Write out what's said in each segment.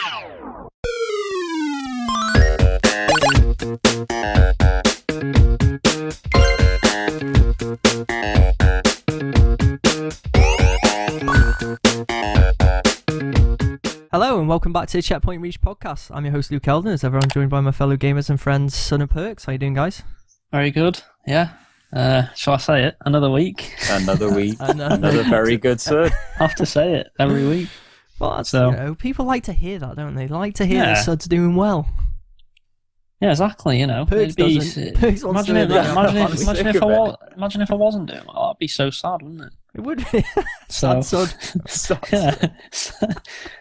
Hello and welcome back to the Checkpoint Reach podcast. I'm your host Luke Eldon, as ever I'm joined by my fellow gamers and friends, Son and Perks. How you doing, guys? Very good, yeah. Shall I say it? Another week. Another week. Another very good Sud. I have to say it every week. Well, that's, people like to hear that, don't they? They like to hear that Sud's doing well. Yeah, exactly, Perks doesn't. Perks wants imagine if I wasn't doing well, that'd be so sad, wouldn't it? It would be. Sad Sud. Yeah.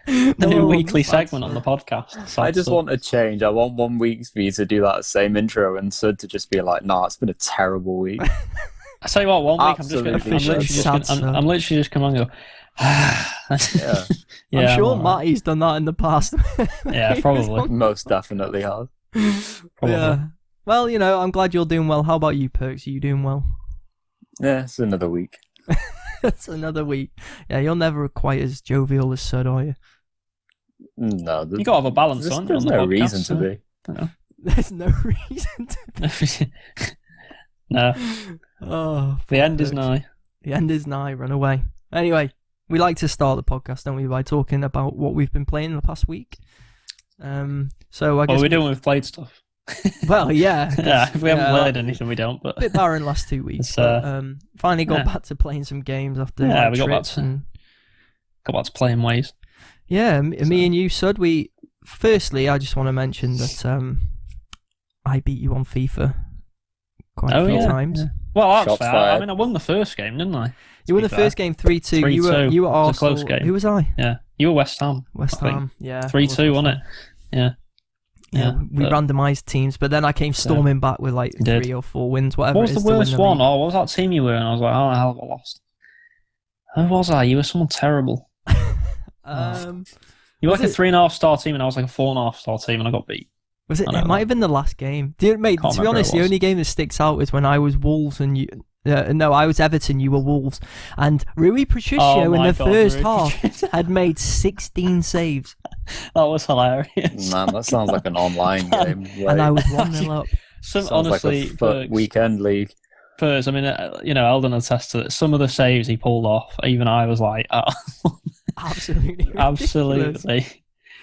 The new weekly segment on the podcast. I just want a change. I want 1 week for you to do that same intro and Sud to just be like, nah, it's been a terrible week. I tell you what, 1 week I'm literally just come on and go, yeah. I'm sure Matty's done that in the past. Yeah, probably. Most definitely has. Yeah. Well, I'm glad you're doing well. How about you, Perks? Are you doing well? Yeah, it's another week. It's another week. Yeah, you're never quite as jovial as Sud, are you? No. You got to have a balance on. There's no reason to be. There's no reason to be. No. Oh, the end is nigh. The end is nigh. Run away. Anyway, we like to start the podcast, don't we, by talking about what we've been playing in the past week. So I guess we're doing. We've played stuff. Well, yeah. Yeah, if we haven't played anything, we don't. But a bit barren last 2 weeks. Finally got back to playing some games after we got trips back to playing ways. Yeah, me and you, Sud. Firstly, I just want to mention that I beat you on FIFA quite a few times. Yeah. Well, that's fair. I mean, I won the first game, didn't I? You won the first game 3-2. You were Arsenal. It was a close game. Who was I? Yeah, you were West Ham. West Ham. Yeah. 3-2, wasn't it? Yeah. Yeah, we randomised teams, but then I came storming back with like 3 or 4 wins, whatever. What was the worst one? What was that team you were in? I was like, oh, hell, I lost. Who was I? You were someone terrible. You were like a 3.5-star team, and I was like a 4.5-star team, and I got beat. Was it? It might have been the last game. Mate, to be honest, the only game that sticks out is when I was Wolves and you. No, I was Everton, you were Wolves. And Rui Patricio in the first half had made 16 saves. That was hilarious. Man, that sounds like an online game. Like, and I was 1-0 up. Honestly, like a weekend league. First, I mean, Eldon attests to it. Some of the saves he pulled off, even I was like, oh. Absolutely. Absolutely.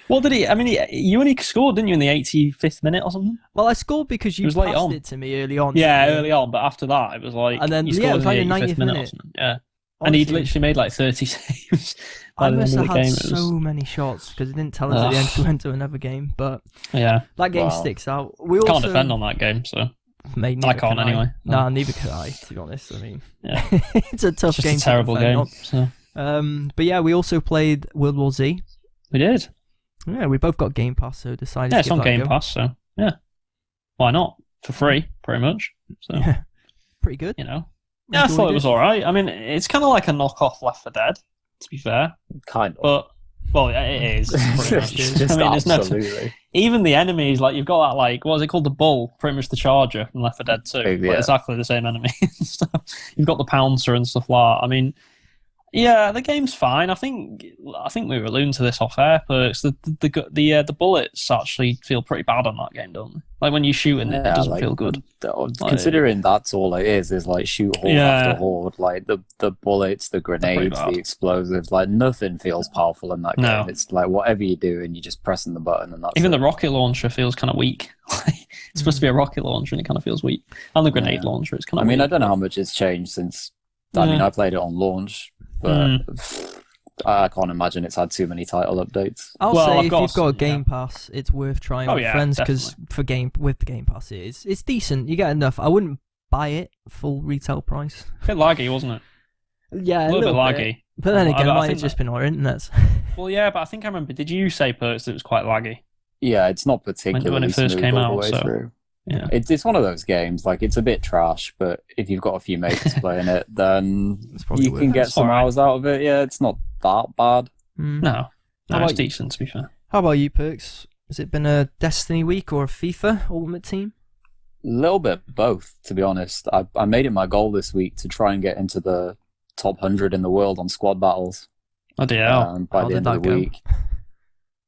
Well, did he? I mean, you only scored, didn't you, in the 85th minute or something? Well, I scored because you passed it to me early on. Yeah, early on, but after that, it was like... And then, it was like the 90th minute. Or something. Yeah. And he'd literally made like 30 saves. I must have had so many shots, because it didn't tell us at the end we went to another game, but that game sticks out. We also can't defend on that game, so... I can't anyway. Nah, neither could I, to be honest. I mean, yeah. It's a tough game. It's a terrible game. So. But yeah, we also played World War Z. We did. Yeah, we both got Game Pass, so decided to it's on Game Pass, so yeah. Why not? For free, pretty much. So yeah. Pretty good. Yeah, I thought it was alright. I mean, it's kind of like a knockoff Left 4 Dead, to be fair. Kind of. But, well, it is. Pretty much is. I mean, absolutely. Even the enemies, like, you've got that, like, what is it called? The Bull, pretty much the Charger from Left 4 Dead 2. Yeah. But exactly the same enemy. So, you've got the Pouncer and stuff like that. I mean, yeah, the game's fine. I think we were alluding to this off air, but the bullets actually feel pretty bad on that game, don't they? Like when you shoot in it doesn't feel good. Considering that's all it is like shoot horde after horde. Like the bullets, the grenades, the explosives, like nothing feels powerful in that game. It's like whatever you do and you're just pressing the button and that's even the rocket launcher feels kind of weak. It's supposed to be a rocket launcher and it kind of feels weak. And the grenade launcher, it's kind of weak. I don't know how much it's changed since. I mean, I played it on launch. But I can't imagine it's had too many title updates. I'll say if you've got a Game Pass, it's worth trying with friends because with the Game Pass it's decent. You get enough. I wouldn't buy it full retail price. A bit laggy, wasn't it? Yeah, a little bit laggy. But then again, it might have just been our internet. Well, yeah, but I think I remember. Did you say, Perks, that it was quite laggy? Yeah, it's not particularly when it first came out. Through. Yeah, it's one of those games. Like it's a bit trash, but if you've got a few mates playing it, then you can get some hours out of it. Yeah, it's not that bad. No, it's decent to be fair. How about you, Perks? Has it been a Destiny week or a FIFA Ultimate Team? A little bit both, to be honest. I made it my goal this week to try and get into the top 100 in the world on squad battles. Oh dear! By the end of the week.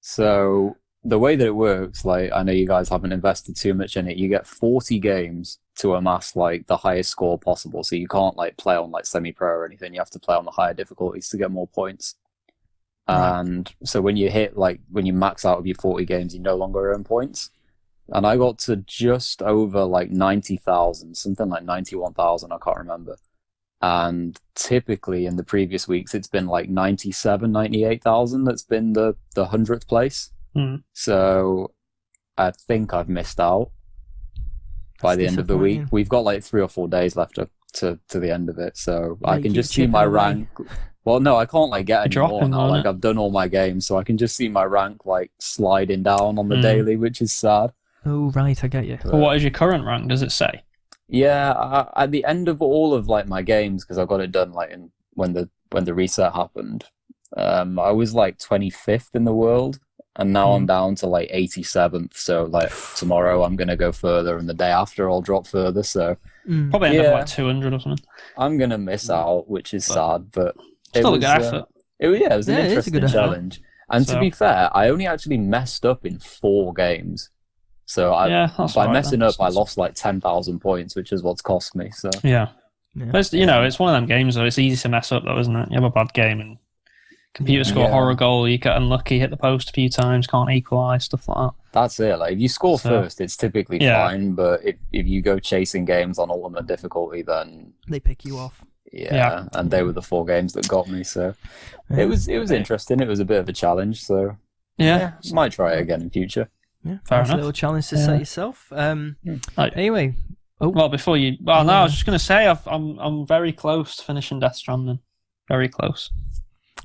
So the way that it works, like, I know you guys haven't invested too much in it. You get 40 games to amass like the highest score possible. So you can't like play on like semi-pro or anything. You have to play on the higher difficulties to get more points. Right. And so when you max out of your 40 games, you no longer earn points. And I got to just over like 90,000, something like 91,000, I can't remember. And typically in the previous weeks, it's been like 97, 98,000 that's been the 100th place. So I think I've missed out by the end of the week. We've got like 3 or 4 days left to the end of it. So I can just see my rank. Well, no, I can't like get any more now. Like I've done all my games, so I can just see my rank like sliding down on the daily, which is sad. Oh, right, I get you. But what is your current rank? Does it say? Yeah, at the end of all of like my games, because I got it done like when the reset happened, I was like 25th in the world, and now I'm down to like 87th. So like tomorrow I'm gonna go further, and the day after I'll drop further. So probably end up like 200 or something. I'm gonna miss out, which is sad, but still a good effort. It was an interesting challenge. And to be fair, I only actually messed up in 4 games. So by messing up, I lost like 10,000 points, which is what's cost me. So yeah. But it's one of them games though. It's easy to mess up though, isn't it? You have a bad game and computer score a horror goal, you get unlucky, hit the post a few times, can't equalise, stuff like that. That's it. Like if you score first, it's typically fine. But if you go chasing games on ultimate difficulty, then they pick you off. Yeah, and they were the 4 games that got me. So it was interesting. It was a bit of a challenge. So might try it again in future. Yeah, fair enough. A little challenge to set yourself. Anyway, well, before you, no, I was just going to say I'm very close to finishing Death Stranding. Very close.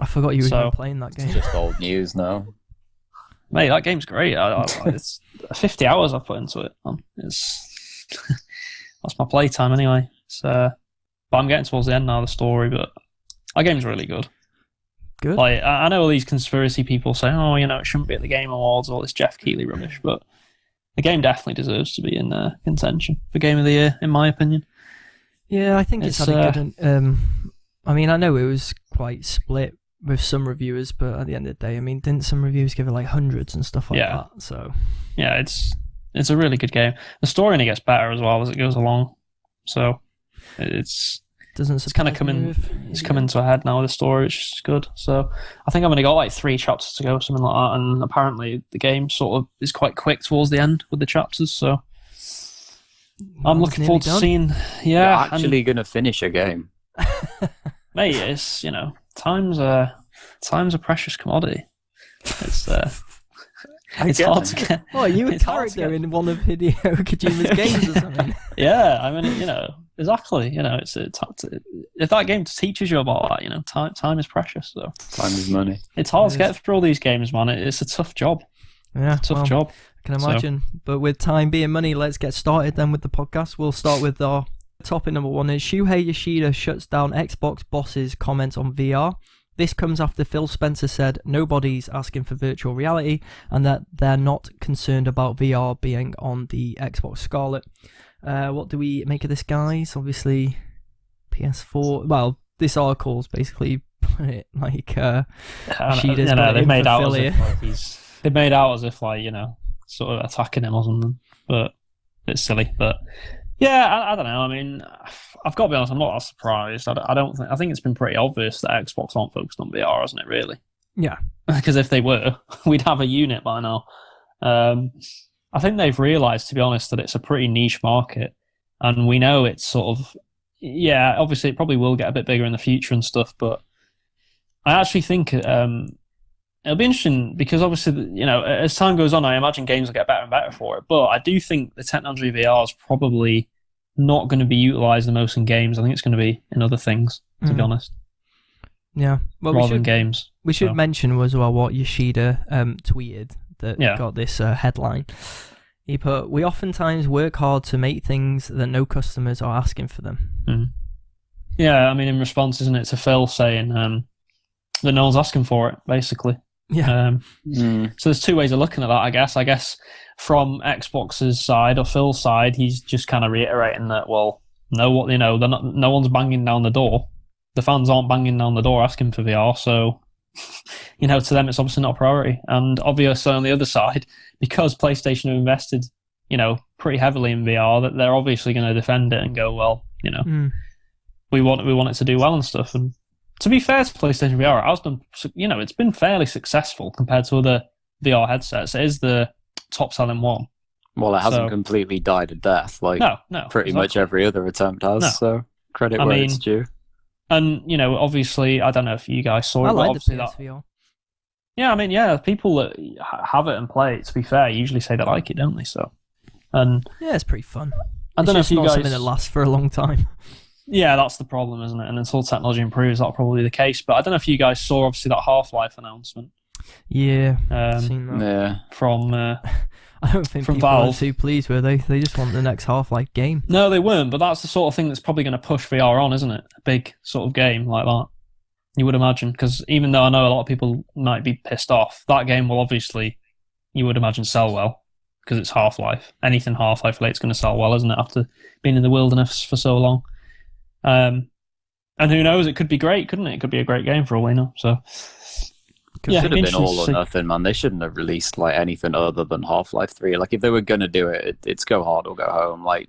I forgot you were even playing that game. It's just old news now. Mate, that game's great. It's 50 hours I've put into it. That's my playtime anyway. So, but I'm getting towards the end now of the story. But that game's really good. Good. Like I know all these conspiracy people say, "Oh, it shouldn't be at the Game Awards," all this Jeff Keighley rubbish, but the game definitely deserves to be in contention for Game of the Year, in my opinion. Yeah, I think it's had a good. I mean, I know it was quite split with some reviewers, but at the end of the day, I mean, didn't some reviewers give it like hundreds and stuff like that? So yeah, it's a really good game. The story only gets better as well as it goes along. So it's kind of coming to a head now with the story, which is good. So I think I've only got like 3 chapters to go, something like that. And apparently the game sort of is quite quick towards the end with the chapters. So I'm looking forward to seeing. Yeah, you're actually going to finish a game, mate. It's time's a precious commodity. It's it's hard to get. Oh, you a character in one of Hideo Kojima's games or something? Yeah, I mean, exactly. It's if that game teaches you about that, time is precious. So time is money. It's hard to get through all these games, man. It's a tough job. Yeah, tough job. I can imagine. But with time being money, let's get started then with the podcast. We'll start with our topic number 1. Is Shuhei Yoshida shuts down Xbox bosses' comments on VR. This comes after Phil Spencer said nobody's asking for virtual reality and that they're not concerned about VR being on the Xbox Scarlet. What do we make of this, guys? Obviously, PS4. Well, this article's basically put it like Yoshida's they made out as if sort of attacking him or something. But it's silly. But yeah, I don't know. I mean, I've got to be honest. I'm not that surprised. I think it's been pretty obvious that Xbox aren't focused on VR, hasn't it? Really? Yeah. Because if they were, we'd have a unit by now. I think they've realised, to be honest, that it's a pretty niche market, and we know it's sort of obviously it probably will get a bit bigger in the future and stuff. But I actually think it'll be interesting because obviously as time goes on, I imagine games will get better and better for it. But I do think the technology of VR is probably not going to be utilised the most in games. I think it's going to be in other things, to be honest. Yeah, well, rather than games. We should mention as well what Yoshida tweeted that got this headline. He put, "We oftentimes work hard to make things that no customers are asking for them." Yeah, I mean, in response, isn't it, to Phil saying that no one's asking for it, basically. Yeah. So there's 2 ways of looking at that, I guess. I guess from Xbox's side or Phil's side, he's just kind of reiterating that, well, no one's banging down the door. The fans aren't banging down the door asking for VR, so to them it's obviously not a priority. And obviously on the other side, because PlayStation have invested, pretty heavily in VR, that they're obviously going to defend it and go, well, we want it to do well and stuff. And to be fair to PlayStation VR, it has done, it's been fairly successful compared to other VR headsets. It is the top selling one. Well, it hasn't completely died a death like pretty much every other attempt has. No. So credit where it's due. And obviously, I don't know if you guys saw it. I like but obviously the PSVR. Yeah, people that have it and play it, to be fair, usually say they like it, don't they? So, and yeah, it's pretty fun. I don't know if you guys something that lasts for a long time. Yeah, that's the problem, isn't it? And until technology improves, that'll probably be the case. But I don't know if you guys saw, obviously, that Half-Life announcement. Yeah, I've seen that. Yeah. From I don't think people Valve. are too pleased with it. They just want the next Half-Life game. No, they weren't, but that's the sort of thing that's probably going to push VR on, isn't it? A big sort of game like that. You would imagine, because even though I know a lot of people might be pissed off, that game will obviously, you would imagine, sell well, because it's Half-Life. Anything Half-Life related is going to sell well, isn't it, after being in the wilderness for so long. And who knows, it could be great, couldn't it? It could be a great game for all we know. So, it should have been all or nothing, man. They shouldn't have released like anything other than Half-Life 3. Like, if they were going to do it, it's go hard or go home. Like,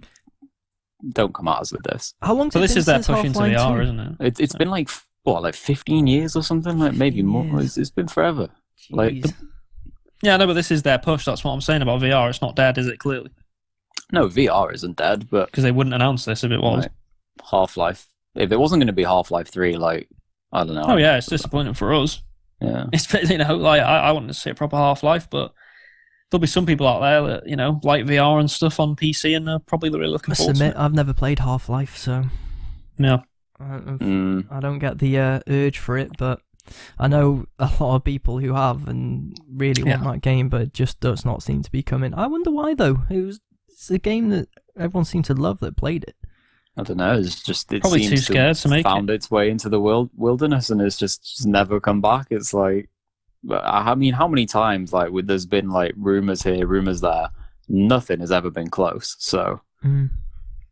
don't come at us with this. How long? So this is their push into VR, isn't it? It's been like 15 years or something, like maybe more. It's been forever. Jeez. Like, yeah, no, but this is their push. That's what I'm saying about VR. It's not dead, is it? Clearly, no, VR isn't dead, but because they wouldn't announce this if it was. Like, Half-Life. If it wasn't going to be Half-Life 3, like, I don't know. Oh yeah, it's disappointing for us. Yeah, it's like I want to see a proper Half-Life, but there'll be some people out there that like VR and stuff on PC, and they're probably really looking forward to it. I've never played Half-Life, so yeah. I don't get the urge for it, but I know a lot of people who have and really want that game, but it just does not seem to be coming. I wonder why, though. It's a game that everyone seemed to love that played it. I don't know. It's just it probably seems too scared to make found its way into the wilderness and it's just never come back. It's like, I mean, how many times there's been like rumors here, rumors there. Nothing has ever been close. So.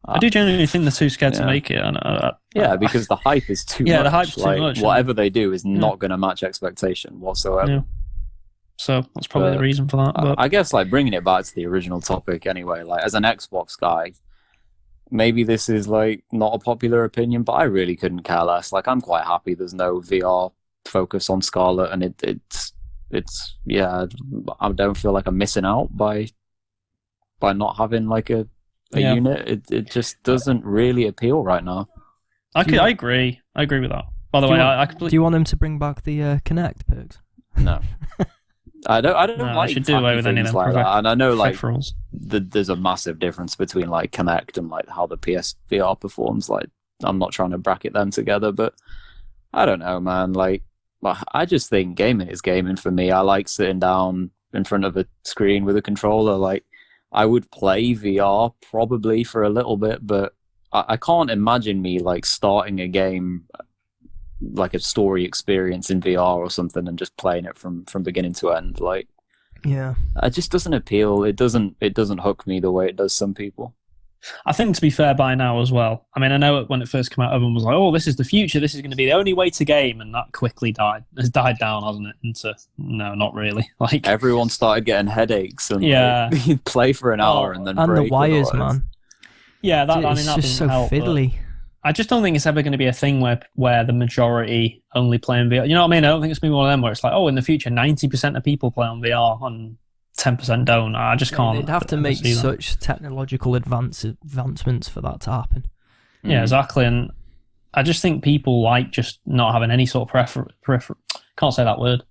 I do genuinely think they're too scared to make it. Yeah, because the hype is too much. Yeah, the hype's too much. Whatever they do is not going to match expectation whatsoever. Yeah. So that's probably the reason for that. But I guess bringing it back to the original topic anyway, as an Xbox guy, maybe this is not a popular opinion, but I really couldn't care less. I'm quite happy there's no VR focus on Scarlet, and it's I don't feel like I'm missing out by not having a unit. It just doesn't really appeal right now. I agree with that. By the way, I completely... Do you want them to bring back the Kinect perks? No. I don't like should do away with any of them like that. And I know there's a massive difference between Kinect and how the PSVR performs. I'm not trying to bracket them together, but I don't know, man. I just think gaming is gaming for me. I like sitting down in front of a screen with a controller. I would play VR probably for a little bit, but I can't imagine me starting a game a story experience in VR or something and just playing it from beginning to end. Yeah, it just doesn't appeal. It doesn't hook me the way it does some people. I think, to be fair, by now as well. I mean, I know when it first came out, everyone was like, "Oh, this is the future. This is going to be the only way to game," and that quickly has died down, hasn't it? Into no, not really. Everyone started getting headaches and you'd play for an hour and then break the wires, otherwise. Man. Yeah, that just doesn't so help, fiddly. I just don't think it's ever going to be a thing where the majority only play on VR. You know what I mean? I don't think it's going to be one of them where it's in the future, 90% of people play on VR and 10% don't. I just can't. They'd have to make such technological advancements for that to happen. Yeah, exactly. And I just think people just not having any sort of can't say that word.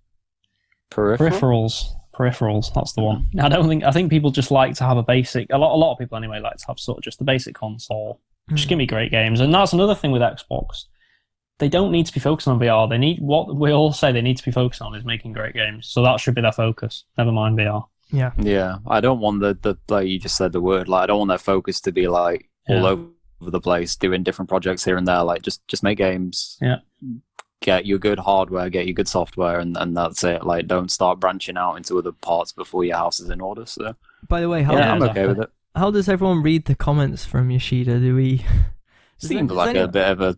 Peripherals. That's the one. I think people just like to have a basic. A lot of people anyway like to have sort of just the basic console. Just give me great games. And that's another thing with Xbox. They don't need to be focusing on VR. They need, what we all say they need to be focusing on is making great games. So that should be their focus. Never mind VR. Yeah. Yeah. I don't want the you just said the word, I don't want their focus to be all over the place, doing different projects here and there. Just make games. Yeah. Get your good hardware, get your good software, and that's it. Don't start branching out into other parts before your house is in order. So, by the way, I'm okay with it. How does everyone read the comments from Yoshida? Do we... Seems like a bit of a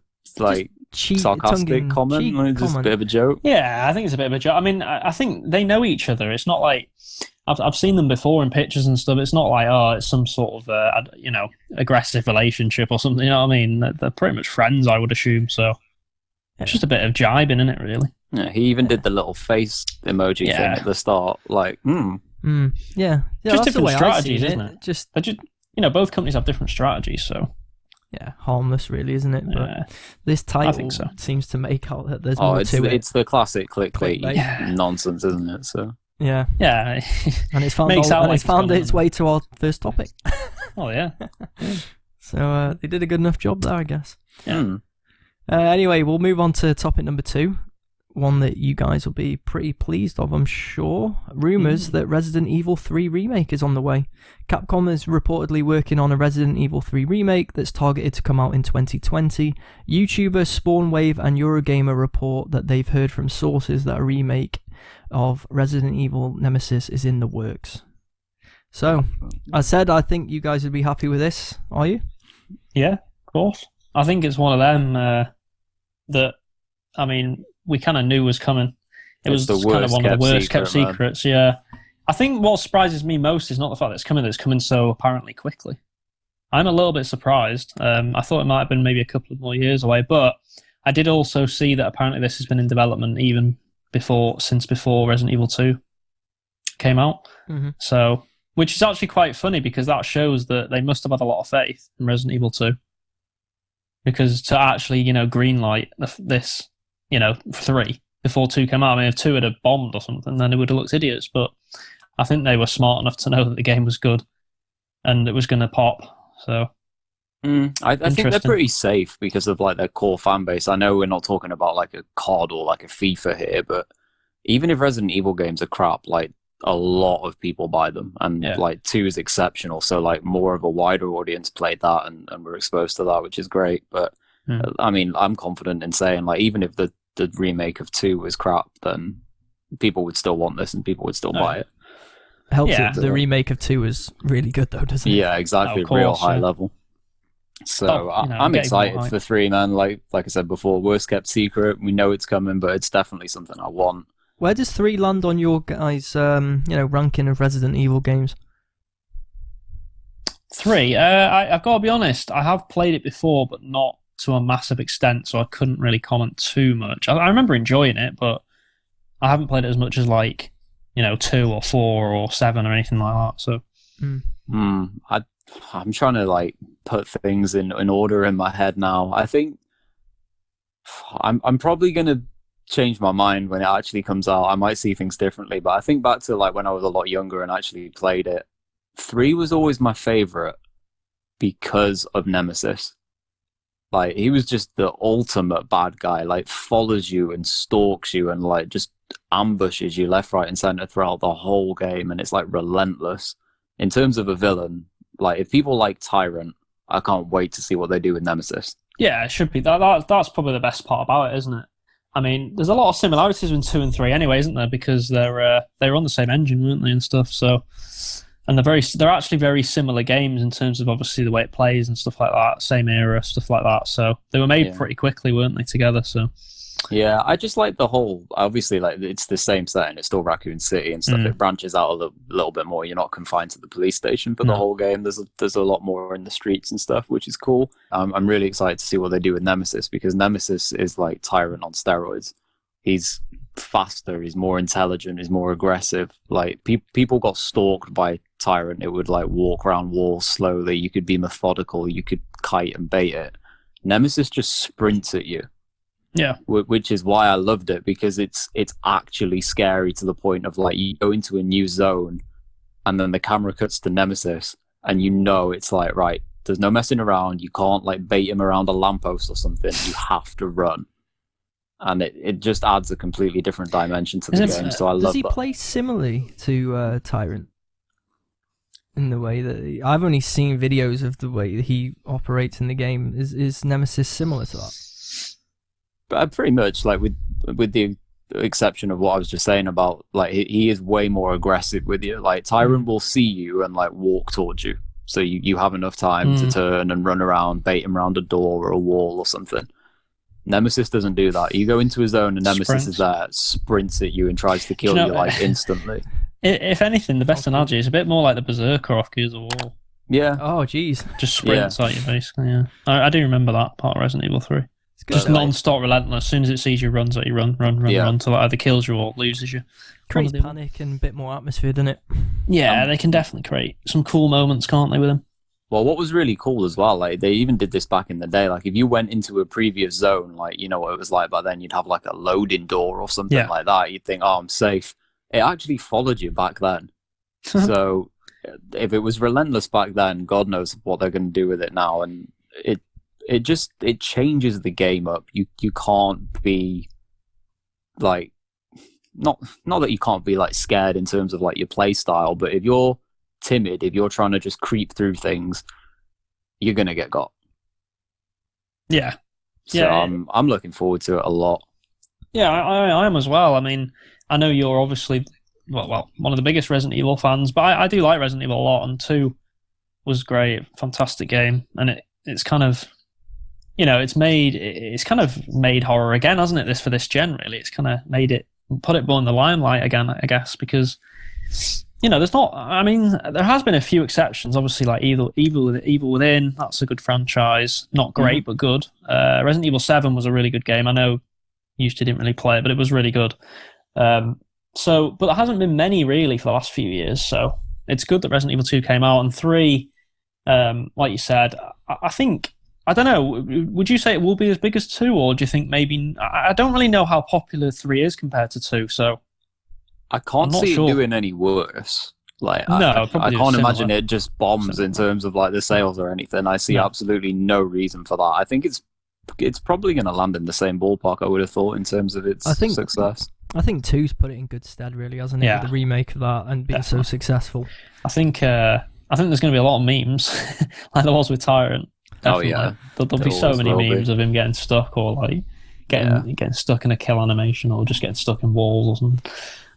sarcastic comment, just a bit of a joke. Yeah, I think it's a bit of a joke. I mean, I think they know each other. It's not like I've seen them before in pictures and stuff. It's not like it's some sort of aggressive relationship or something. You know what I mean? They're pretty much friends, I would assume. So it's just a bit of jibing, isn't it? Really. Yeah, he even did the little face emoji thing at the start, like, Yeah, just different strategies, isn't it? Just both companies have different strategies, so. Yeah, harmless, really, isn't it? But this title seems to make out that there's more to it. It's the classic clickbait nonsense, isn't it? So. Yeah, and it's found its way to our first topic. Oh yeah. So they did a good enough job there, I guess. Yeah. Anyway, we'll move on to topic number 2. One that you guys will be pretty pleased of, I'm sure. Rumours that Resident Evil 3 remake is on the way. Capcom is reportedly working on a Resident Evil 3 remake that's targeted to come out in 2020. YouTuber Spawnwave and Eurogamer report that they've heard from sources that a remake of Resident Evil Nemesis is in the works. So, I think you guys would be happy with this, are you? Yeah, of course. I think it's one of them that, I mean, we kind of knew was coming. It was kind of one of the worst kept secrets, yeah. I think what surprises me most is not the fact that it's coming so apparently quickly. I'm a little bit surprised. I thought it might have been maybe a couple of more years away, but I did also see that apparently this has been in development even since before Resident Evil 2 came out. Mm-hmm. So, which is actually quite funny because that shows that they must have had a lot of faith in Resident Evil 2. Because to actually, greenlight this, 3 before 2 came out. I mean, if 2 had bombed or something, then it would have looked idiots. But I think they were smart enough to know that the game was good and it was going to pop. So I think they're pretty safe because of like their core fan base. I know we're not talking about like a COD or like a FIFA here, but even if Resident Evil games are crap, like a lot of people buy them, and like 2 is exceptional. So like more of a wider audience played that and were exposed to that, which is great. But I mean, I'm confident in saying like even if the remake of 2 was crap, then people would still want this and people would still buy it. Helps that the remake of 2 is really good though, doesn't it? Yeah, exactly. Real high level. So I'm excited for 3, man. Like I said before, worst kept secret. We know it's coming, but it's definitely something I want. Where does 3 land on your guys' ranking of Resident Evil games? 3, I've got to be honest. I have played it before, but not to a massive extent, so I couldn't really comment too much. I remember enjoying it, but I haven't played it as much as 2 or 4 or 7 or anything like that. So, I'm trying to like put things in order in my head now. I think I'm probably gonna change my mind when it actually comes out. I might see things differently, but I think back to like when I was a lot younger and actually played it. 3 was always my favorite because of Nemesis. Like he was just the ultimate bad guy. Like follows you and stalks you and like just ambushes you left, right, and center throughout the whole game, and it's like relentless. In terms of a villain, like if people like Tyrant, I can't wait to see what they do with Nemesis. Yeah, it should be. That's probably the best part about it, isn't it? I mean, there's a lot of similarities with 2 and 3 anyway, isn't there? Because they were on the same engine, weren't they, and stuff. So, and they're actually very similar games in terms of obviously the way it plays and stuff like that. Same era, stuff like that. So they were made pretty quickly, weren't they, together? So. Yeah, I just like the whole. Obviously, like it's the same setting. It's still Raccoon City and stuff. It branches out a little bit more. You're not confined to the police station for the whole game. There's a lot more in the streets and stuff, which is cool. I'm really excited to see what they do with Nemesis because Nemesis is like Tyrant on steroids. He's faster. He's more intelligent. He's more aggressive. Like people got stalked by Tyrant. It would like walk around walls slowly. You could be methodical. You could kite and bait it. Nemesis just sprints at you. Yeah, which is why I loved it because it's actually scary to the point of like you go into a new zone and then the camera cuts to Nemesis and it's like right, there's no messing around. You can't like bait him around a lamppost or something. You have to run, and it just adds a completely different dimension to the game. So I love that. Does he play similarly to Tyrant in the way that I've only seen videos of the way that he operates in the game? Is Nemesis similar to that? But pretty much, like with the exception of what I was just saying about, like he is way more aggressive with you. Like Tyrant will see you and like walk towards you, so you have enough time to turn and run around, bait him around a door or a wall or something. Nemesis doesn't do that. You go into a zone and Nemesis is there, sprints at you and tries to kill you like instantly. If anything, the best analogy is a bit more like the Berserker off Gears of War. Yeah. Oh, jeez. Just sprints at you, basically, yeah. I do remember that part of Resident Evil 3. Just non-stop relentless. As soon as it sees you, runs at you, run till it either kills you or loses you. Creates panic and a bit more atmosphere, doesn't it? Yeah, they can definitely create some cool moments, can't they, with them? Well, what was really cool as well, like they even did this back in the day. Like if you went into a previous zone, like you know what it was like back then, you'd have like a loading door or something like that. You'd think, oh, I'm safe. It actually followed you back then. So if it was relentless back then, God knows what they're going to do with it now. And it changes the game up. You can't be like not that you can't be like scared in terms of like your play style, but if you're timid, if you're trying to just creep through things, you're gonna get got. Yeah. So I'm looking forward to it a lot. Yeah, I am as well. I mean, I know you're obviously well one of the biggest Resident Evil fans, but I do like Resident Evil a lot, and 2 was great, fantastic game, and it's kind of it's kind of made horror again, hasn't it? For this gen, really, it's kind of put it more in the limelight again, I guess, because. There's not. I mean, there has been a few exceptions. Obviously, like Evil Within. That's a good franchise. Not great, but good. Resident Evil 7 was a really good game. I know you didn't really play it, but it was really good. But there hasn't been many really for the last few years. So it's good that Resident Evil 2 came out, and 3, like you said, I think. I don't know. Would you say it will be as big as 2, or do you think maybe? I don't really know how popular 3 is compared to 2. So. I can't see it doing any worse. Like, no, I can't imagine it just bombs in terms of like the sales or anything. I see absolutely no reason for that. I think it's probably going to land in the same ballpark. I would have thought in terms of its success. I think 2's put it in good stead, really, hasn't it? Yeah. With the remake of that and being so successful. I think there's going to be a lot of memes, like there was with Tyrant. Definitely. Oh yeah, there'll be so many memes of him getting stuck or like getting stuck in a kill animation or just getting stuck in walls or something.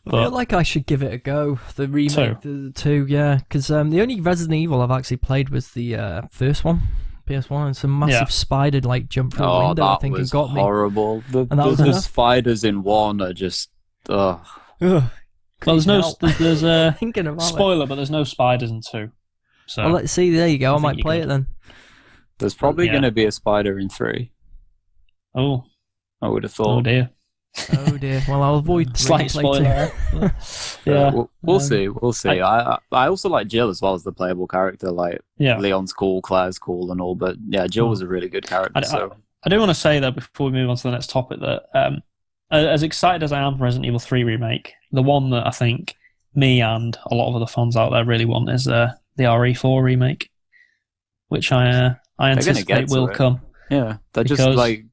I feel like I should give it a go. The remake, the 2, yeah. Because the only Resident Evil I've actually played was the first one, PS1, and some massive spider like jump through a window, I think, and got me. Horrible. The spiders in 1 are just. Well, there's a spoiler, but there's no spiders in 2. So well, let's see. There you go. I might play it then. There's probably going to be a spider in 3. Oh, I would have thought. Oh dear. Oh dear. Well, I'll avoid slight spoiler. Yeah, we'll see. We'll see. I also like Jill as well as the playable character. Like Leon's cool, Claire's cool, and all. But yeah, Jill was a really good character. I do want to say though before we move on to the next topic that as excited as I am for Resident Evil 3 remake, the one that I think me and a lot of other fans out there really want is the RE4 remake, which I anticipate will come. Yeah, they're just like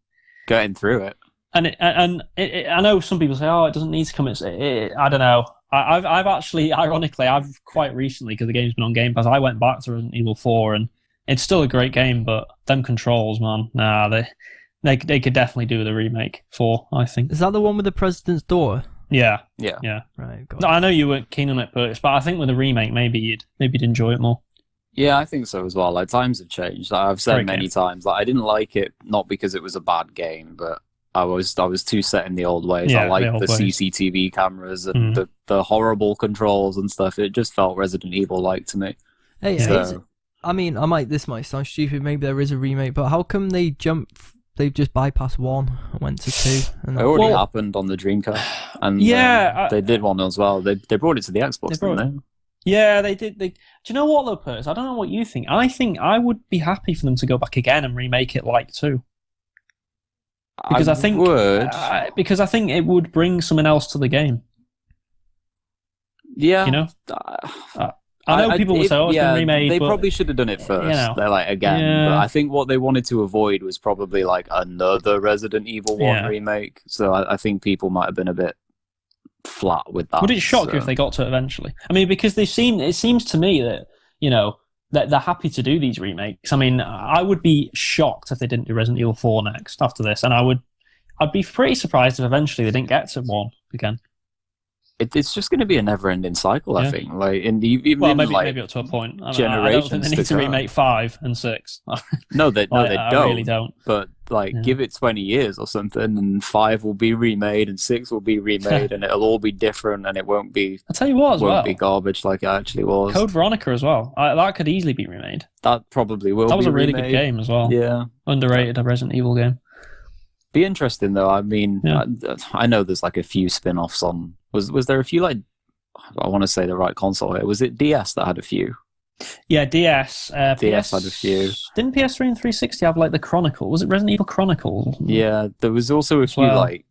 getting through it. And I know some people say, "Oh, it doesn't need to come." I don't know. I've actually, ironically, quite recently, because the game's been on Game Pass, I went back to Resident Evil 4, and it's still a great game, but them controls, man, they could definitely do the remake 4. I think. Is that the one with the president's daughter? Yeah. Right. No, I know you weren't keen on it, but I think with the remake, maybe you'd enjoy it more. Yeah, I think so as well. Like times have changed. Like, I've said many times, like I didn't like it not because it was a bad game, but I was too set in the old ways. I like the CCTV cameras and the horrible controls and stuff. It just felt Resident Evil-like to me. Hey, I mean, this might sound stupid. Maybe there is a remake, but how come they just bypassed 1 and went to 2? And it already happened on the Dreamcast, and they did one as well. They brought it to the Xbox, didn't they? Yeah, they did. Do you know what though, Pers? I don't know what you think. I think I would be happy for them to go back again and remake it like 2. Because I think it would bring something else to the game. Yeah, you know. I know people will say, "Oh, it's been remade." They probably should have done it first. They're like again, but I think what they wanted to avoid was probably like another Resident Evil 1 remake. So I think people might have been a bit flat with that. Would it shock you if they got to it eventually? I mean, because it seems to me that that they're happy to do these remakes. I mean, I would be shocked if they didn't do Resident Evil 4 next after this, and I'd be pretty surprised if eventually they didn't get to 1 again. it's just going to be a never-ending cycle. I think, like maybe up to a point. I don't think they need to remake 5 and 6. No, they don't. I really don't. But give it 20 years or something, and 5 will be remade, and 6 will be remade, and it'll all be different, and it won't be. I tell you what, won't be garbage like it actually was. Code Veronica as well. That could easily be remade. That probably will. That was a really good game as well. Yeah, underrated a Resident Evil game. Be interesting though. I mean, I know there's like a few spin-offs on. Was there a few I want to say the right console here. Was it DS that had a few? Yeah, DS. DS had a few. Didn't PS3 and 360 have like the Chronicle? Was it Resident Evil Chronicle? Yeah, there was also a few like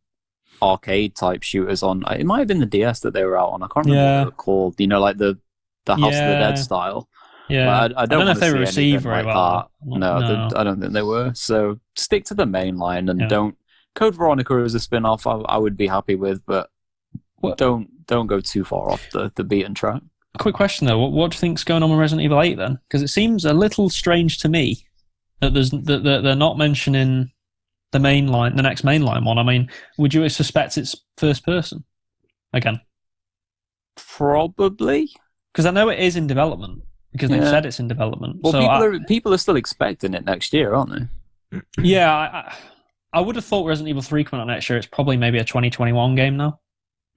arcade type shooters on. It might have been the DS that they were out on. I can't remember what they were called. Like the House of the Dead style. Yeah, I don't know if they were received very well. No, I don't think they were. So stick to the main line and don't. Code Veronica as a spin-off, I would be happy with, but don't go too far off the beaten track. Quick question though, what do you think's going on with Resident Evil 8 then? Because it seems a little strange to me that they're not mentioning the next mainline one. I mean, would you suspect it's first person again? Probably, because I know it is in development. Because they've said it's in development. Well, so people are still expecting it next year, aren't they? Yeah, I would have thought Resident Evil 3 coming out next year. It's probably maybe a 2021 game now.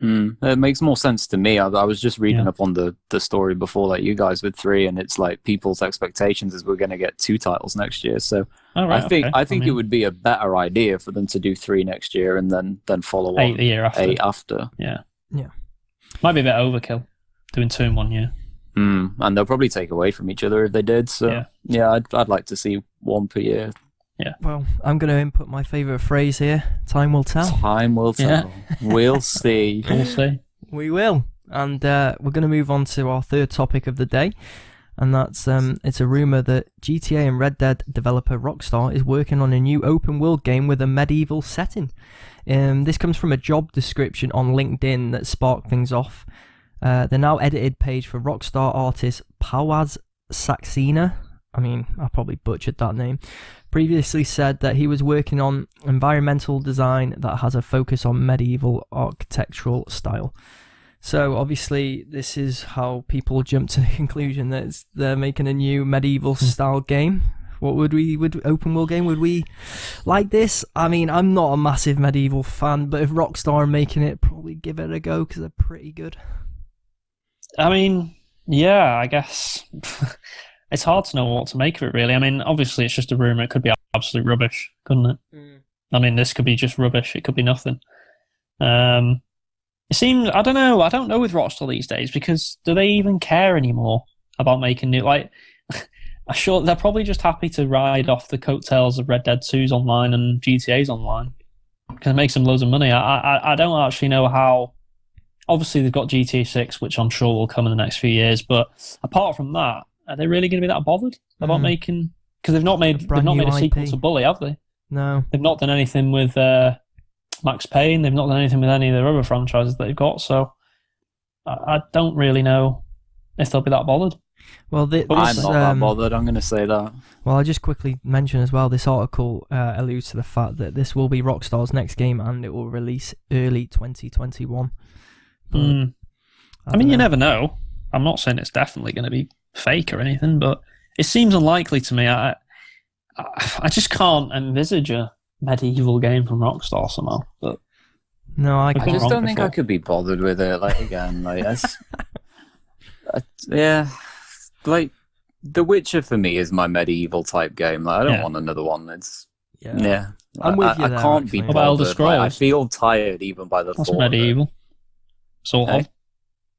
It makes more sense to me. I was just reading up on the story before, like you guys with 3, and it's like people's expectations is we're going to get 2 titles next year. So I think it would be a better idea for them to do 3 next year and then follow 8 the year after. 8 after. Yeah. Might be a bit overkill doing 2 in 1 year. And they'll probably take away from each other if they did. So I'd like to see 1 per year. Yeah. Well, I'm going to input my favourite phrase here. Time will tell. Time will tell. Yeah. We'll see. We'll see. We will. And we're going to move on to our third topic of the day. And that's it's a rumour that GTA and Red Dead developer Rockstar is working on a new open world game with a medieval setting. This comes from a job description on LinkedIn that sparked things off. The now edited page for Rockstar artist Pawaz Saxena, I mean, I probably butchered that name, previously said that he was working on environmental design that has a focus on medieval architectural style. So obviously this is how people jump to the conclusion that they're making a new medieval style game. What would open world game, would we like this? I mean, I'm not a massive medieval fan, but if Rockstar are making it, probably give it a go because they're pretty good. I mean, yeah, I guess it's hard to know what to make of it, really. I mean, obviously it's just a rumour. It could be absolute rubbish, couldn't it? I mean, this could be just rubbish. It could be nothing. It seems, I don't know with Rockstar these days, because do they even care anymore about making new, like, I'm sure they're probably just happy to ride off the coattails of Red Dead 2's online and GTA's online, because it makes them loads of money. I don't actually know how. Obviously, they've got GTA 6, which I'm sure will come in the next few years. But apart from that, are they really going to be that bothered about making? Because they've not made a sequel to Bully, have they? No. They've not done anything with Max Payne. They've not done anything with any of their other franchises that they've got. So I don't really know if they'll be that bothered. Well, I'm not that bothered. I'm going to say that. Well, I'll just quickly mention as well, this article alludes to the fact that this will be Rockstar's next game and it will release early 2021. I mean, you never know. I'm not saying it's definitely going to be fake or anything, but it seems unlikely to me. I just can't envisage a medieval game from Rockstar somehow. But no, I just don't think I could be bothered with it. Like, again, like yeah, like The Witcher for me is my medieval type game. Like, I don't want another one. It's I'm with you. I can't be bothered. Elder Scrolls? Like, I feel tired even by the That's thought. medieval. Sort of.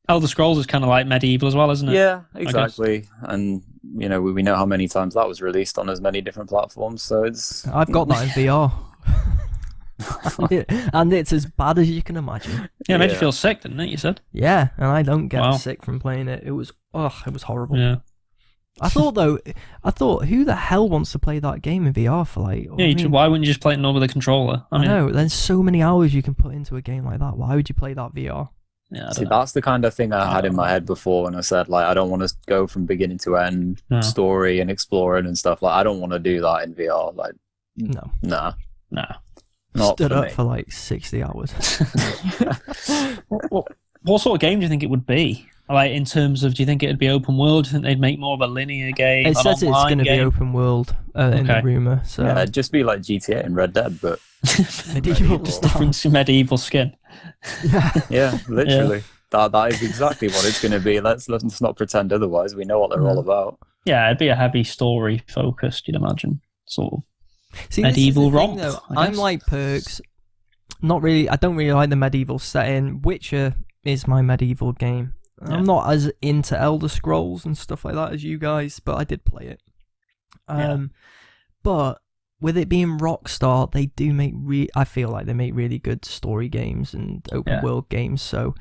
Elder Scrolls is kind of like medieval as well, isn't it? Yeah, exactly. And we know how many times that was released on as many different platforms. So it's. I've got that in VR. And it's as bad as you can imagine. Yeah, it made you feel sick, didn't it? You said. Yeah, and I don't get sick from playing it. It was horrible. Yeah. I thought, who the hell wants to play that game in VR for like? Why wouldn't you just play it normal with a controller? I know. There's so many hours you can put into a game like that. Why would you play that VR? Yeah, See, that's the kind of thing I had in my head before when I said, like, I don't want to go from beginning to end, story and exploring and stuff. Like, I don't want to do that in VR. Like, no. Nah. Not Stood for up me. for like 60 hours. What sort of game do you think it would be? Like, in terms of, do you think it would be open world? Do you think they'd make more of a linear game? It says it's going to be open world in the rumour. So. Yeah, it'd just be like GTA and Red Dead, but medieval different medieval skin. Yeah, literally. Yeah. That is exactly what it's going to be. Let's not pretend otherwise. We know what they're all about. Yeah, it'd be a heavy story focused, you'd imagine. Sort of See, medieval romp. I'm like Perks. Not really. I don't really like the medieval setting. Witcher is my medieval game. Yeah. I'm not as into Elder Scrolls and stuff like that as you guys, but I did play it. But with it being Rockstar, they do make I feel like they make really good story games and open world games. So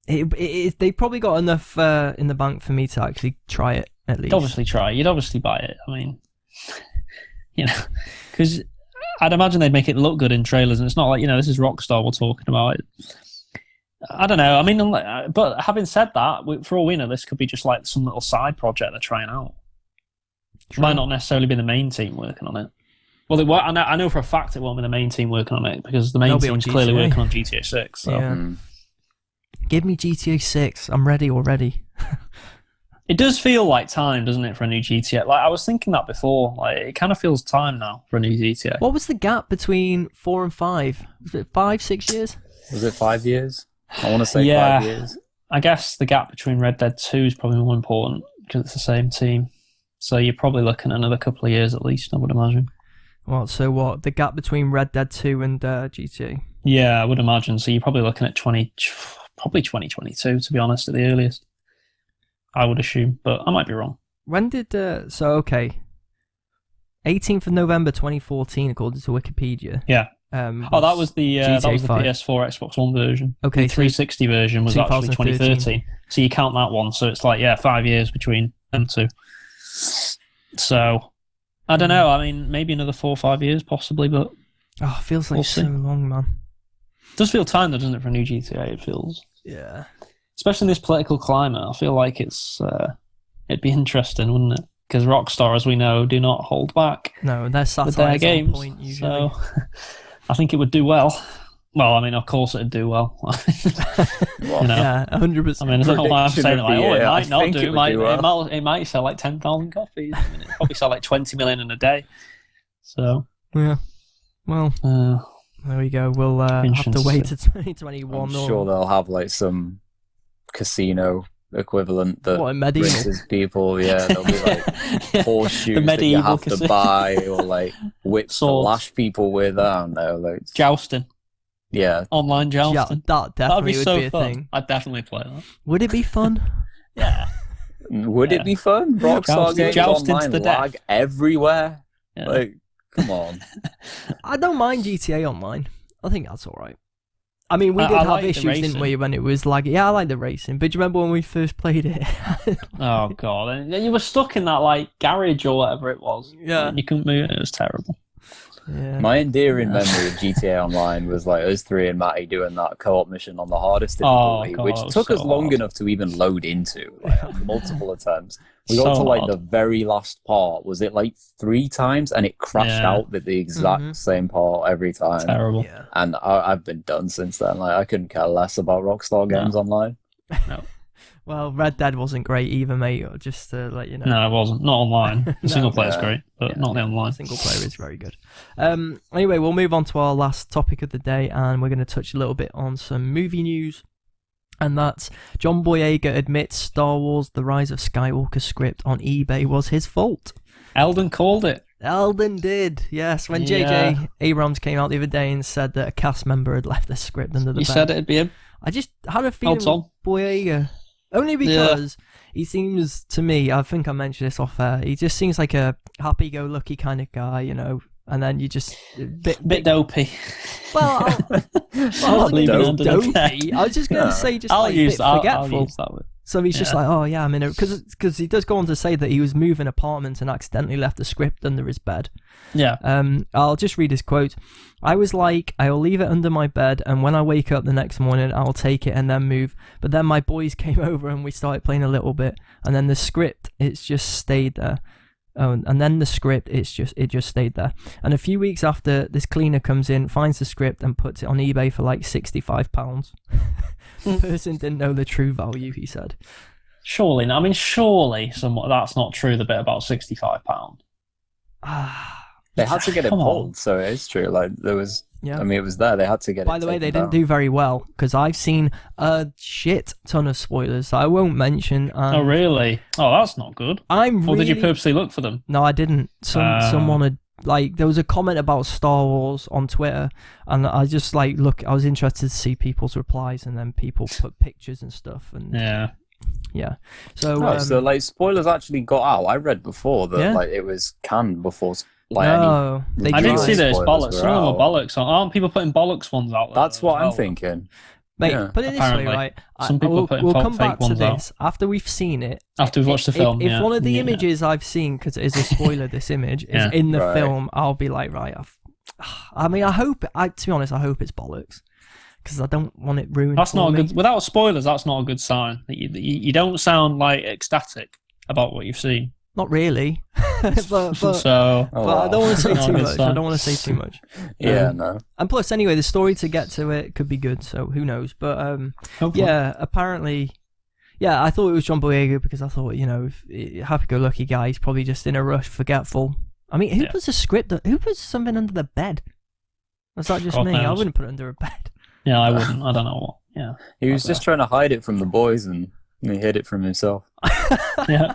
they probably got enough in the bank for me to actually try it at least. You'd obviously try. You'd obviously buy it. I mean, because I'd imagine they'd make it look good in trailers, and it's not like this is Rockstar we're talking about. I don't know. I mean, but having said that, for all we know, this could be just like some little side project they're trying out. True. It might not necessarily be the main team working on it. Well, I know for a fact it won't be the main team working on it because the main team's clearly working on GTA 6. So. Yeah. Give me GTA 6. I'm ready already. It does feel like time, doesn't it, for a new GTA? Like I was thinking that before. Like it kind of feels time now for a new GTA. What was the gap between 4 and 5? Was it 5, 6 years? Was it 5 years? I want to say 5 years. I guess the gap between Red Dead 2 is probably more important because it's the same team. So you're probably looking at another couple of years at least, I would imagine. What? So what? The gap between Red Dead 2 and GTA? Yeah, I would imagine. So you're probably looking at probably 2022, to be honest, at the earliest. I would assume, but I might be wrong. When did 18th of November 2014, according to Wikipedia. Yeah. That was the PS4 Xbox One version. Okay, the 360 version was actually 2013. So you count that one, so it's like 5 years between them two. So I don't know. I mean, maybe another 4 or 5 years, possibly, but it feels like so long, man. It does feel time, though, doesn't it, for a new GTA? It feels. Yeah. Especially in this political climate, I feel like it'd be interesting, wouldn't it? Because Rockstar, as we know, do not hold back. No, they're with their games. Point, usually. So I think it would do well. Well, I mean, of course it'd do well. Yeah, 100%. I mean, I don't know why I'm saying like, it might not do. It might sell like 10,000 copies. I mean, it'd probably sell like 20 million in a day. So yeah, well, there we go. We'll have to wait to 2021. I'm sure they'll have like some casino equivalent that rinses people. Yeah, there'll be like horseshoes that you have to buy, or like whips to lash people with. I don't know, like jousting. Yeah, online jousting. That definitely would be a fun. thing. I'd definitely play that. Would it be fun? Yeah. Would it be fun? Rockstar Games online lag everywhere. Yeah. Like, come on. I don't mind GTA Online. I think that's all right. I mean, we did have issues, didn't we, when it was laggy? Yeah, I like the racing. But do you remember when we first played it? Oh, God. And you were stuck in that, like, garage or whatever it was. Yeah. You couldn't move it. It was terrible. Yeah. My endearing memory of GTA Online was like us three and Matty doing that co-op mission on the hardest difficulty, which took us long enough to even load into, like, multiple attempts. We got to like the very last part. Was it like 3 times? And it crashed out at the exact same part every time. Terrible. Yeah. And I've been done since then. Like I couldn't care less about Rockstar Games Online. No. Well, Red Dead wasn't great either, mate. Just to let you know. No, it wasn't. Not online. The single player is great, but not the online. Single player is very good. Anyway, we'll move on to our last topic of the day, and we're going to touch a little bit on some movie news. And that's John Boyega admits Star Wars The Rise of Skywalker script on eBay was his fault. Eldon called it. Eldon did, yes. When J.J. Abrams came out the other day and said that a cast member had left the script under the bed. You said it'd be him? I just had a feeling Boyega. Only because he seems, to me, I think I mentioned this off air, he just seems like a happy-go-lucky kind of guy, you know, and then you just... Bit dopey. Well, I wasn't dopey. I was just going to say just a bit forgetful. I'll use that word. So he's just like, oh yeah, I mean, because he does go on to say that he was moving apartments and accidentally left the script under his bed. Yeah. I'll just read his quote. I was like, I'll leave it under my bed, and when I wake up the next morning, I'll take it and then move. But then my boys came over and we started playing a little bit, and then the script, it's just stayed there. and then the script, it just stayed there. And a few weeks after, this cleaner comes in, finds the script, and puts it on eBay for like £65. The person didn't know the true value, he said. Surely that's not true, the bit about £65. They had to get it pulled, so it is true. Like, there was... Yeah. I mean, it was there. They had to get it. By the way, they didn't do very well, because I've seen a shit ton of spoilers that I won't mention. Oh, really? Oh, that's not good. Or did you purposely look for them? No, I didn't. Someone had, like, there was a comment about Star Wars on Twitter, and I just, like, I was interested to see people's replies, and then people put pictures and stuff. And yeah. So, so like, spoilers actually got out. I read before that like it was canned before. I didn't see those bollocks. Some of them were bollocks. Aren't people putting bollocks ones out there? That's what I'm thinking. Mate, put it this way, right? Some people we'll come back to this after we've seen it. After we've watched the film, if one of the images I've seen, because it is a spoiler, this image is in the film, I'll be like, right. I mean, to be honest, I hope it's bollocks, because I don't want it ruined. That's not good. Without spoilers, that's not a good sign. You don't sound like ecstatic about what you've seen. Not really, but I don't want to say too much. I don't want to say too much. No. And plus, anyway, the story to get to it could be good, so who knows? But apparently, I thought it was John Boyega, because I thought, happy-go-lucky guy, he's probably just in a rush, forgetful. I mean, who puts a script? Who puts something under the bed? Was that just me? Knows. I wouldn't put it under a bed. Yeah, I wouldn't. I don't know what. Yeah, he was just trying to hide it from the boys, and he hid it from himself. Yeah.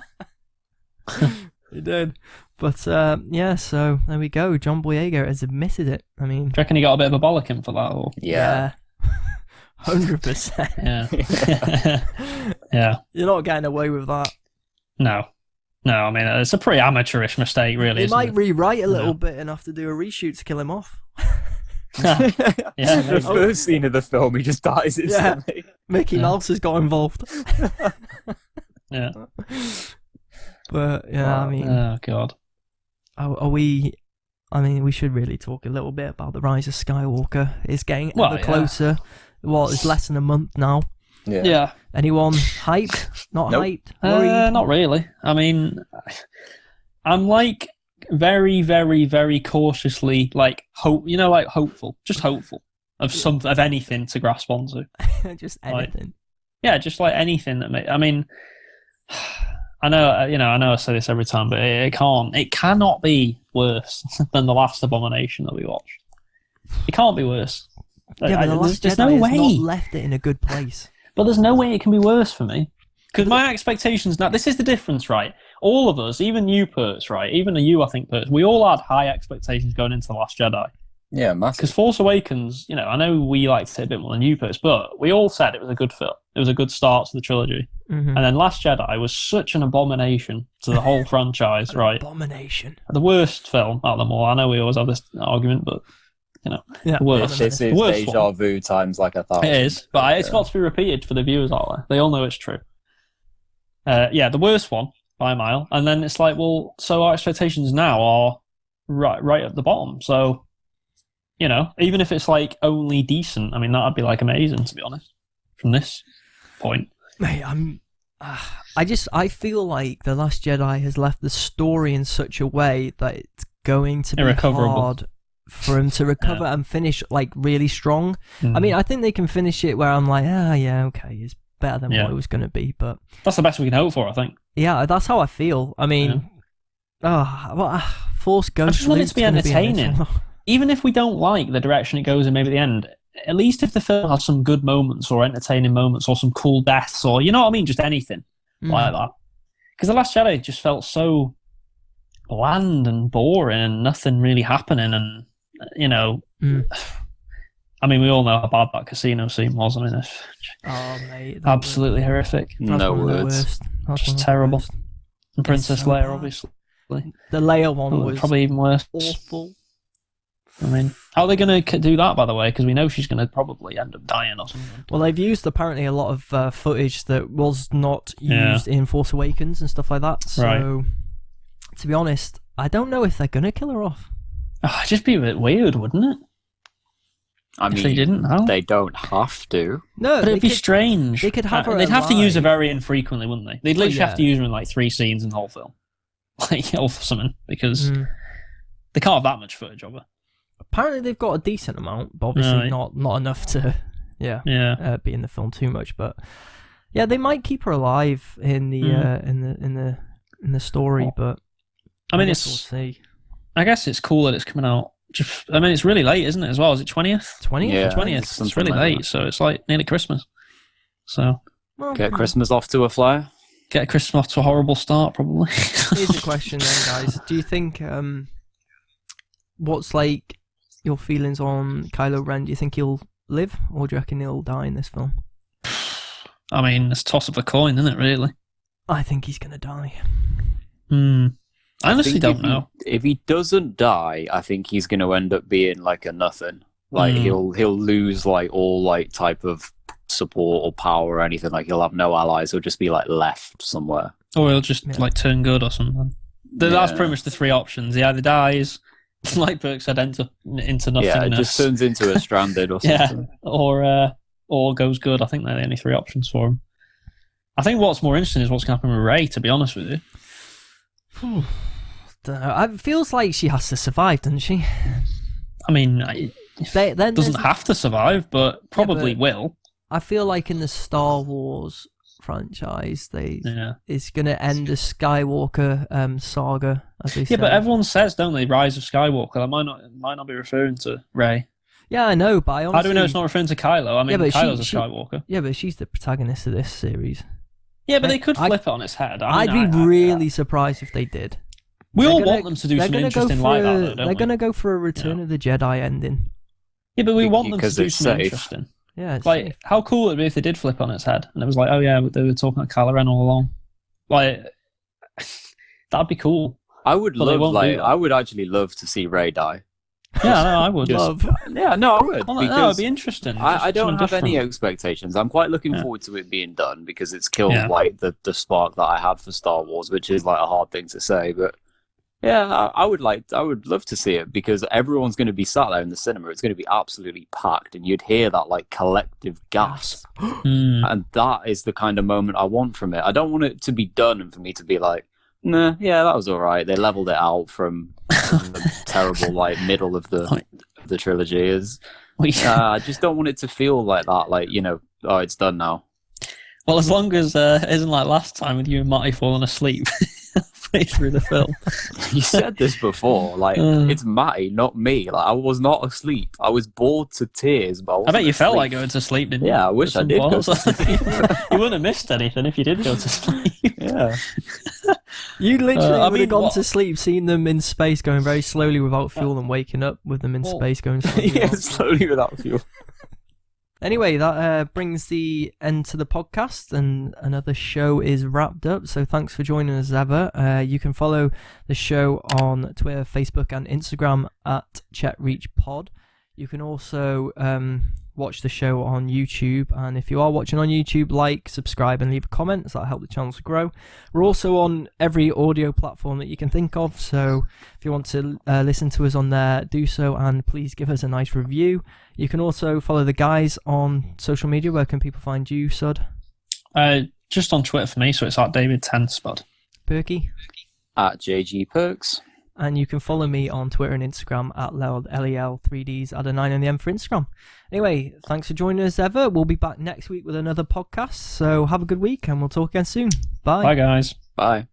He did. But so there we go. John Boyega has admitted it. I mean, do you reckon he got a bit of a bollocking for that? Or? Yeah. 100%. Yeah. You're not getting away with that. No, I mean, it's a pretty amateurish mistake, really. They might rewrite a little bit and have to do a reshoot to kill him off. The first scene of the film, he just dies instantly. Mickey Mouse has got involved. Yeah. But I mean, oh god, are we? I mean, we should really talk a little bit about the Rise of Skywalker. It's getting ever closer. It's less than a month now. Yeah. Anyone hyped? Not hyped? Worried? Not really. I mean, I'm like very, very, very cautiously hopeful, just hopeful of anything to grasp onto. Just anything. Just like anything that I mean. I know I say this every time, but it cannot be worse than the last Abomination that we watched. It can't be worse. Yeah, but the Last Jedi has not left it in a good place. But there's no way it can be worse for me. Because my expectations now, this is the difference, right? All of us, even you, Perts, right? Even you, I think, Perts, we all had high expectations going into The Last Jedi. Yeah, massive. Because Force Awakens, I know we liked it a bit more than you, Perts, but we all said it was a good film. It was a good start to the trilogy. Mm-hmm. And then Last Jedi was such an abomination to the whole franchise, right? Abomination. The worst film out of them all. I know we always have this argument, but, the worst. This is deja vu times like 1,000. It is, but it's got to be repeated for the viewers out there. They all know it's true. The worst one, by a mile. And then it's like, well, so our expectations now are right at the bottom. So, even if it's like only decent, I mean, that'd be like amazing, to be honest, from this point. Mate, I feel like The Last Jedi has left the story in such a way that it's going to be hard for him to recover and finish like really strong. I mean, I think they can finish it where I'm like, okay, it's better than what it was going to be, but that's the best we can hope for, I think. Yeah, that's how I feel. I mean, Force Ghost. I just want it to be entertaining. Even if we don't like the direction it goes in, maybe at the end, at least if the film has some good moments or entertaining moments or some cool deaths or, you know what I mean, just anything like that. Because The Last Jedi just felt so bland and boring and nothing really happening and, I mean, we all know how bad that casino scene was. I mean, mate, absolutely horrific. No words. Just terrible. And Princess Leia, obviously. The Leia one was probably even worse. Awful. I mean, how are they going to do that, by the way? Because we know she's going to probably end up dying or something. Well, they've used apparently a lot of footage that was not used in Force Awakens and stuff like that. So, to be honest, I don't know if they're going to kill her off. It'd just be a bit weird, wouldn't it? I mean, if they didn't, they don't have to. No, but it'd be strange. They could have her. They'd have to use her very infrequently, wouldn't they? They'd literally have to use her in like 3 scenes in the whole film. like, or something, because they can't have that much footage of her. Apparently, they've got a decent amount, but obviously not enough to be in the film too much. But yeah, they might keep her alive in the in the story, but I mean, we'll see. I guess it's cool that it's coming out. I mean, it's really late, isn't it? As well, is it 20th? 20th, yeah, 20th. It's really late, so it's like nearly Christmas. So get Christmas off to a flyer. Get Christmas off to a horrible start, probably. Here's the question, then, guys: do you think what's like your feelings on Kylo Ren? Do you think he'll live, or do you reckon he'll die in this film? I mean, it's a toss of a coin, isn't it? Really. I think he's gonna die. I honestly don't know. If he doesn't die, I think he's going to end up being like a nothing. Like he'll lose like all like type of support or power or anything. Like he'll have no allies. He'll just be like left somewhere. Or he'll just like turn good or something. That's pretty much the three options. He either dies, like Burke said, into nothingness. Yeah, it just turns into a stranded or something. Or goes good. I think they're the only three options for him. I think what's more interesting is what's going to happen with Rey, to be honest with you. Don't know. It feels like she has to survive, doesn't she? I mean, doesn't have to survive, but probably will. I feel like in the Star Wars franchise, it's going to end the Skywalker saga, as they say. Yeah, but everyone says, don't they, Rise of Skywalker? That might not be referring to Rey. Yeah, I know, but how do we know it's not referring to Kylo? I mean, Kylo's a Skywalker. Yeah, but she's the protagonist of this series. Yeah, but they could flip it on its head. I'd be really surprised if they did. We all want them to do something interesting like that, though, don't we? They're going to go for a Return of the Jedi ending. Yeah, but we want them to do something interesting. Yeah, it's like, safe. How cool would it be if they did flip on its head and it was like, oh yeah, they were talking about Kylo Ren all along. Like, that'd be cool. I would actually love to see Rey die. Yeah, no, I would love. Yeah, no, I would. Well, no, it'd be interesting. I don't have any expectations. I'm quite looking forward to it being done because it's killed like the spark that I had for Star Wars, which is like a hard thing to say, but yeah, I would love to see it because everyone's going to be sat there in the cinema. It's going to be absolutely packed, and you'd hear that like collective gasp, and that is the kind of moment I want from it. I don't want it to be done and for me to be like, nah, yeah, that was all right. They leveled it out from the terrible like middle of the trilogy. I just don't want it to feel like that. Like, you know, oh, it's done now. Well, as long as it isn't like last time with you and Matty falling asleep through the film. You said this before. Like, it's Matty, not me. Like, I was not asleep. I was bored to tears, but I bet you felt like going to sleep, didn't you? Yeah, I wish I did go to sleep. You wouldn't have missed anything if you did go to sleep. Yeah. You literally would have gone to sleep, seeing them in space going very slowly without fuel and waking up with them in space going slowly. Slowly without fuel. Anyway, that brings the end to the podcast, and another show is wrapped up. So thanks for joining us as ever. You can follow the show on Twitter, Facebook, and Instagram at ChetReachPod. You can also watch the show on YouTube, and if you are watching on YouTube, like, subscribe, and leave a comment, so that'll help the channel to grow. We're also on every audio platform that you can think of, so if you want to listen to us on there, do so, and please give us a nice review. You can also follow the guys on social media. Where can people find you, Sud? Just on Twitter for me, so it's at David Tenspud. Perky? At JG Perks. And you can follow me on Twitter and Instagram at LEL3Ds, add a 9 on the M for Instagram. Anyway, thanks for joining us, ever. We'll be back next week with another podcast. So have a good week, and we'll talk again soon. Bye. Bye, guys. Bye.